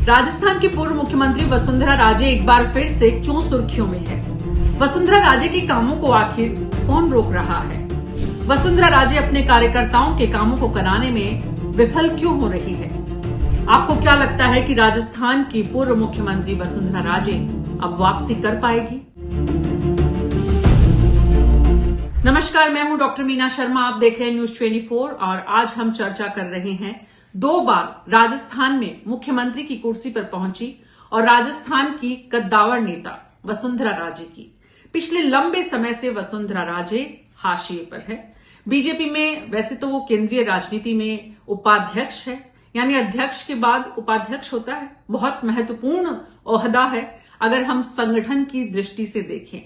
राजस्थान की पूर्व मुख्यमंत्री वसुंधरा राजे एक बार फिर से क्यों सुर्खियों में है? वसुंधरा राजे के कामों को आखिर कौन रोक रहा है? वसुंधरा राजे अपने कार्यकर्ताओं के कामों को कराने में विफल क्यों हो रही है? आपको क्या लगता है कि राजस्थान की पूर्व मुख्यमंत्री वसुंधरा राजे अब वापसी कर पाएगी? नमस्कार, मैं हूं डॉक्टर मीना शर्मा। आप देख रहे हैं न्यूज 24 और आज हम चर्चा कर रहे हैं 2 बार राजस्थान में मुख्यमंत्री की कुर्सी पर पहुंची और राजस्थान की कद्दावर नेता वसुंधरा राजे की। पिछले लंबे समय से वसुंधरा राजे हाशिए पर है। बीजेपी में वैसे तो वो केंद्रीय राजनीति में उपाध्यक्ष है, यानी अध्यक्ष के बाद उपाध्यक्ष होता है। बहुत महत्वपूर्ण ओहदा है अगर हम संगठन की दृष्टि से देखें।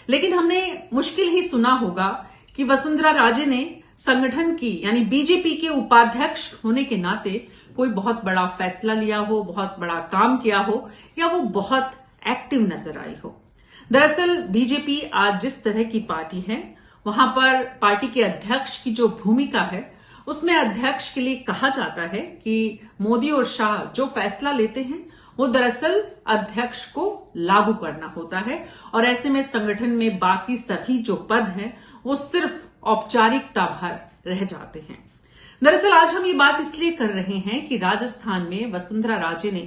लेकिन हमने मुश्किल ही सुना होगा कि वसुंधरा राजे ने संगठन की यानी बीजेपी के उपाध्यक्ष होने के नाते कोई बहुत बड़ा फैसला लिया हो, बहुत बड़ा काम किया हो या वो बहुत एक्टिव नजर आई हो। दरअसल बीजेपी आज जिस तरह की पार्टी है, वहां पर पार्टी के अध्यक्ष की जो भूमिका है उसमें अध्यक्ष के लिए कहा जाता है कि मोदी और शाह जो फैसला लेते हैं वो दरअसल अध्यक्ष को लागू करना होता है और ऐसे में संगठन में बाकी सभी जो पद हैं वो सिर्फ औपचारिकता भर रह जाते हैं। दरअसल आज हम ये बात इसलिए कर रहे हैं कि राजस्थान में वसुंधरा राजे ने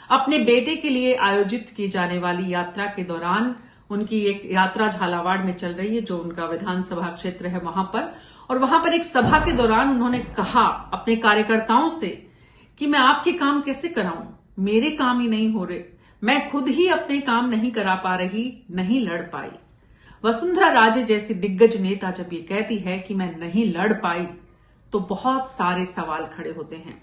अपने बेटे के लिए आयोजित की जाने वाली यात्रा के दौरान, उनकी एक यात्रा झालावाड़ में चल रही है जो उनका विधानसभा क्षेत्र है वहां पर एक सभा के दौरान उन्होंने कहा अपने कार्यकर्ताओं से कि मैं आपके काम कैसे कराऊं, मेरे काम ही नहीं हो रहे, मैं खुद ही अपने काम नहीं करा पा रही, नहीं लड़ पाई। वसुंधरा राजे जैसी दिग्गज नेता जब ये कहती है कि मैं नहीं लड़ पाई तो बहुत सारे सवाल खड़े होते हैं।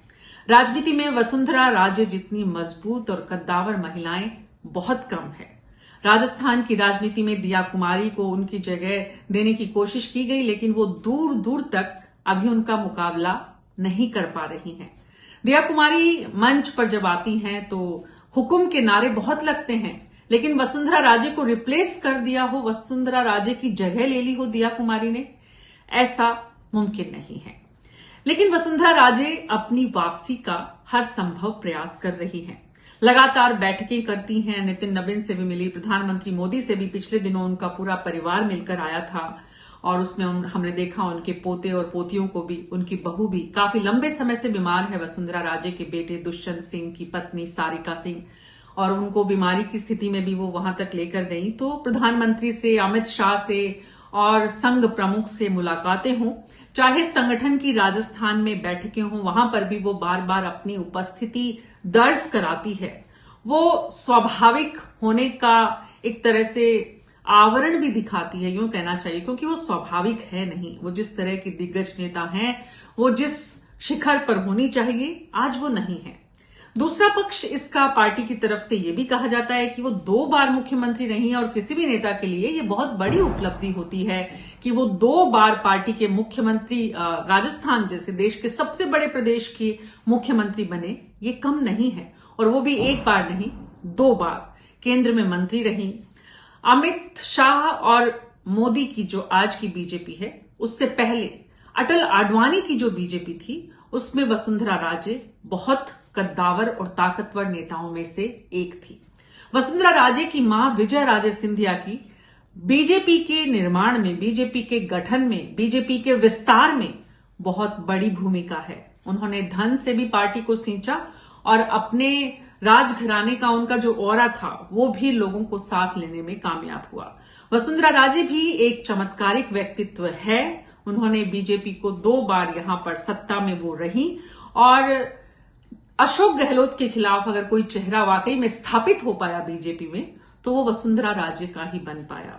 राजनीति में वसुंधरा राजे जितनी मजबूत और कद्दावर महिलाएं बहुत कम है। राजस्थान की राजनीति में दिया कुमारी को उनकी जगह देने की कोशिश की गई, लेकिन वो दूर दूर तक अभी उनका मुकाबला नहीं कर पा रही हैं। दिया कुमारी मंच पर जब आती हैं तो हुकुम के नारे बहुत लगते हैं, लेकिन वसुंधरा राजे को रिप्लेस कर दिया हो, वसुंधरा राजे की जगह ले ली हो दिया कुमारी ने, ऐसा मुमकिन नहीं है। लेकिन वसुंधरा राजे अपनी वापसी का हर संभव प्रयास कर रही हैं। लगातार बैठकें करती हैं, नितिन नवीन से भी मिली, प्रधानमंत्री मोदी से भी पिछले दिनों उनका पूरा परिवार मिलकर आया था और उसमें हमने देखा उनके पोते और पोतियों को भी, उनकी बहू भी काफी लंबे समय से बीमार है। वसुंधरा राजे के बेटे दुष्यंत सिंह की पत्नी सारिका सिंह, और उनको बीमारी की स्थिति में भी वो वहां तक लेकर गई। तो प्रधानमंत्री से, अमित शाह से और संघ प्रमुख से मुलाकातें हों, चाहे संगठन की राजस्थान में बैठकें हों, वहां पर भी वो बार बार अपनी उपस्थिति दर्ज कराती है। वो स्वाभाविक होने का एक तरह से आवरण भी दिखाती है, यूं कहना चाहिए, क्योंकि वो स्वाभाविक है नहीं। वो जिस तरह की दिग्गज नेता हैं, वो जिस शिखर पर होनी चाहिए, आज वो नहीं है। दूसरा पक्ष इसका पार्टी की तरफ से ये भी कहा जाता है कि वो 2 बार मुख्यमंत्री रही है और किसी भी नेता के लिए ये बहुत बड़ी उपलब्धि होती है कि वो 2 बार पार्टी के मुख्यमंत्री, राजस्थान जैसे देश के सबसे बड़े प्रदेश की मुख्यमंत्री बने। ये कम नहीं है, और वो भी 1 बार नहीं, 2 बार केंद्र में मंत्री रही। अमित शाह और मोदी की जो आज की बीजेपी है, उससे पहले अटल आडवाणी की जो बीजेपी थी, उसमें वसुंधरा राजे बहुत कद्दावर और ताकतवर नेताओं में से एक थी। वसुंधरा राजे की मां विजय राजे सिंधिया की बीजेपी के निर्माण में, बीजेपी के गठन में, बीजेपी के विस्तार में बहुत बड़ी भूमिका है। उन्होंने धन से भी पार्टी को सींचा और अपने राजघराने का उनका जो ऑरा था वो भी लोगों को साथ लेने में कामयाब हुआ। वसुंधरा राजे भी एक चमत्कारिक व्यक्तित्व है। उन्होंने बीजेपी को 2 बार यहां पर सत्ता में वो रही और अशोक गहलोत के खिलाफ अगर कोई चेहरा वाकई में स्थापित हो पाया बीजेपी में, तो वो वसुंधरा राजे का ही बन पाया।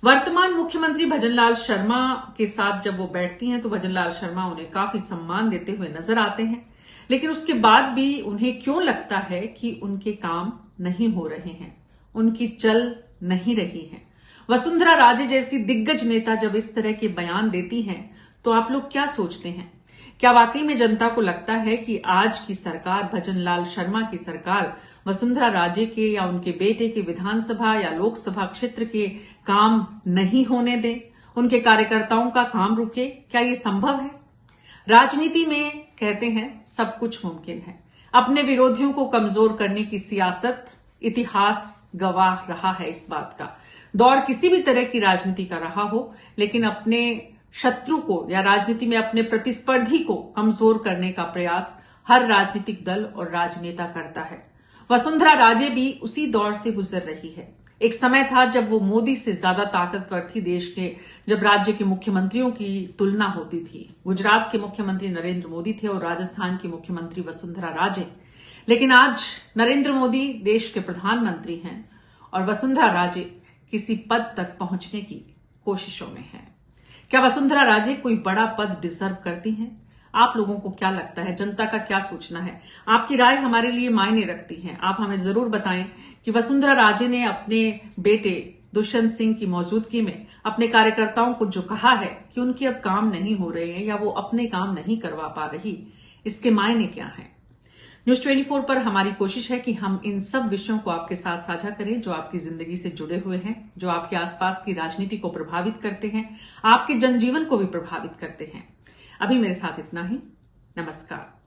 वर्तमान मुख्यमंत्री भजनलाल शर्मा के साथ जब वो बैठती हैं तो भजनलाल शर्मा उन्हें काफी सम्मान देते हुए नजर आते हैं, लेकिन उसके बाद भी उन्हें क्यों लगता है कि उनके काम नहीं हो रहे हैं, उनकी चल नहीं रही है। वसुंधरा राजे जैसी दिग्गज नेता जब इस तरह के बयान देती हैं तो आप लोग क्या सोचते हैं? क्या वाकई में जनता को लगता है कि आज की सरकार, भजनलाल शर्मा की सरकार, वसुंधरा राजे के या उनके बेटे के विधानसभा या लोकसभा क्षेत्र के काम नहीं होने दे, उनके कार्यकर्ताओं का काम रुके? क्या ये संभव है? राजनीति में कहते हैं सब कुछ मुमकिन है। अपने विरोधियों को कमजोर करने की सियासत, इतिहास गवाह रहा है इस बात का। दौर किसी भी तरह की राजनीति का रहा हो, लेकिन अपने शत्रु को या राजनीति में अपने प्रतिस्पर्धी को कमजोर करने का प्रयास हर राजनीतिक दल और राजनेता करता है। वसुंधरा राजे भी उसी दौर से गुजर रही है। एक समय था जब वो मोदी से ज्यादा ताकतवर थी देश के, जब राज्य के मुख्यमंत्रियों की तुलना होती थी। गुजरात के मुख्यमंत्री नरेंद्र मोदी थे और राजस्थान की मुख्यमंत्री वसुंधरा राजे। लेकिन आज नरेंद्र मोदी देश के प्रधानमंत्री हैं और वसुंधरा राजे किसी पद तक पहुंचने की कोशिशों में हैं। क्या वसुंधरा राजे कोई बड़ा पद डिजर्व करती हैं? आप लोगों को क्या लगता है? जनता का क्या सोचना है? आपकी राय हमारे लिए मायने रखती है। आप हमें जरूर बताएं कि वसुंधरा राजे ने अपने बेटे दुष्यंत सिंह की मौजूदगी में अपने कार्यकर्ताओं को जो कहा है कि उनके अब काम नहीं हो रहे हैं या वो अपने काम नहीं करवा पा रही, इसके मायने क्या हैं? न्यूज 24 पर हमारी कोशिश है कि हम इन सब विषयों को आपके साथ साझा करें जो आपकी जिंदगी से जुड़े हुए हैं, जो आपके आसपास की राजनीति को प्रभावित करते हैं, आपके जनजीवन को भी प्रभावित करते हैं। अभी मेरे साथ इतना ही। नमस्कार।